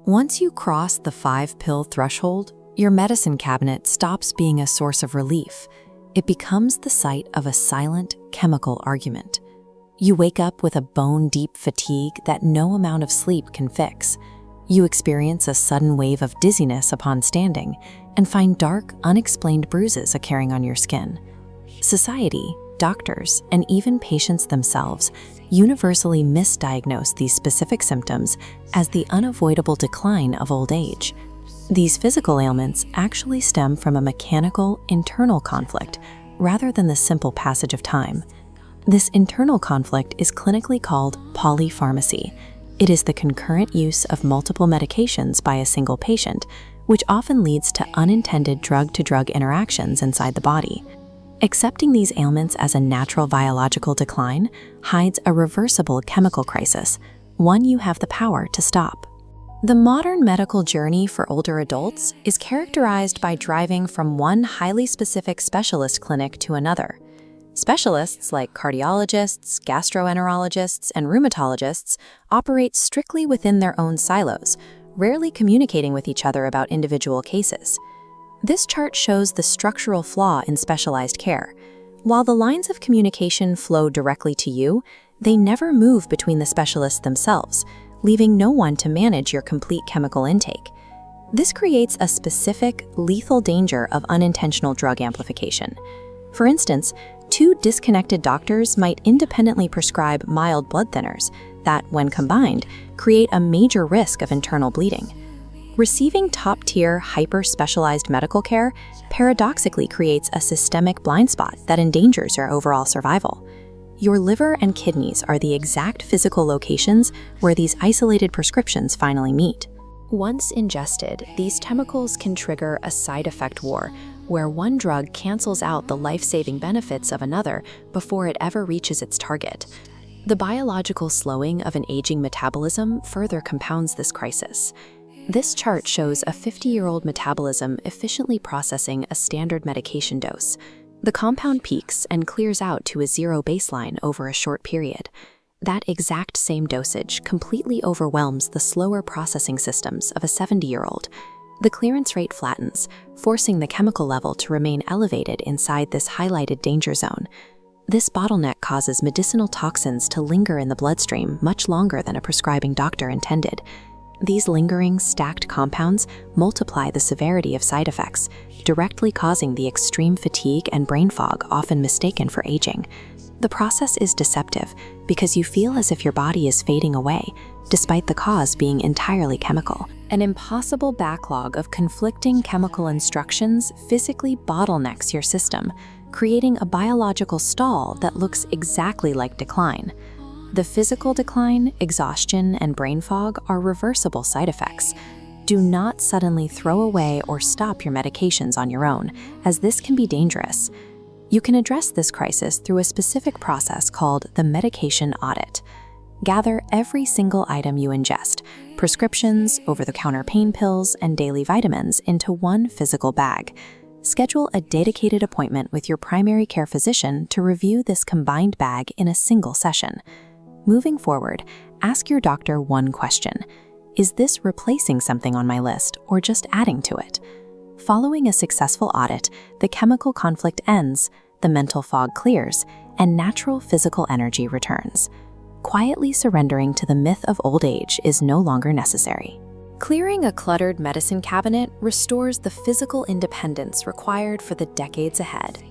Once you cross the 5-pill threshold, your medicine cabinet stops being a source of relief. It becomes the site of a silent chemical argument. You wake up with a bone-deep fatigue that no amount of sleep can fix. You experience a sudden wave of dizziness upon standing and find dark, unexplained bruises occurring on your skin. Society, doctors, and even patients themselves universally misdiagnose these specific symptoms as the unavoidable decline of old age. These physical ailments actually stem from a mechanical, internal conflict rather than the simple passage of time. This internal conflict is clinically called polypharmacy. It is the concurrent use of multiple medications by a single patient, which often leads to unintended drug-to-drug interactions inside the body. Accepting these ailments as a natural biological decline hides a reversible chemical crisis, one you have the power to stop. The modern medical journey for older adults is characterized by driving from one highly specific specialist clinic to another. Specialists like cardiologists, gastroenterologists, and rheumatologists operate strictly within their own silos, rarely communicating with each other about individual cases. This chart shows the structural flaw in specialized care. While the lines of communication flow directly to you, they never move between the specialists themselves, leaving no one to manage your complete chemical intake. This creates a specific, lethal danger of unintentional drug amplification. For instance, two disconnected doctors might independently prescribe mild blood thinners that, when combined, create a major risk of internal bleeding. Receiving top-tier, hyper-specialized medical care paradoxically creates a systemic blind spot that endangers your overall survival. Your liver and kidneys are the exact physical locations where these isolated prescriptions finally meet. Once ingested, these chemicals can trigger a side effect war, where one drug cancels out the life-saving benefits of another before it ever reaches its target. The biological slowing of an aging metabolism further compounds this crisis. This chart shows a 50-year-old metabolism efficiently processing a standard medication dose. The compound peaks and clears out to a zero baseline over a short period. That exact same dosage completely overwhelms the slower processing systems of a 70-year-old. The clearance rate flattens, forcing the chemical level to remain elevated inside this highlighted danger zone. This bottleneck causes medicinal toxins to linger in the bloodstream much longer than a prescribing doctor intended. These lingering, stacked compounds multiply the severity of side effects, directly causing the extreme fatigue and brain fog often mistaken for aging. The process is deceptive because you feel as if your body is fading away, despite the cause being entirely chemical. An impossible backlog of conflicting chemical instructions physically bottlenecks your system, creating a biological stall that looks exactly like decline. The physical decline, exhaustion, and brain fog are reversible side effects. Do not suddenly throw away or stop your medications on your own, as this can be dangerous. You can address this crisis through a specific process called the medication audit. Gather every single item you ingest, prescriptions, over-the-counter pain pills, and daily vitamins into one physical bag. Schedule a dedicated appointment with your primary care physician to review this combined bag in a single session. Moving forward, ask your doctor one question. Is this replacing something on my list or just adding to it? Following a successful audit, the chemical conflict ends, the mental fog clears, and natural physical energy returns. Quietly surrendering to the myth of old age is no longer necessary. Clearing a cluttered medicine cabinet restores the physical independence required for the decades ahead.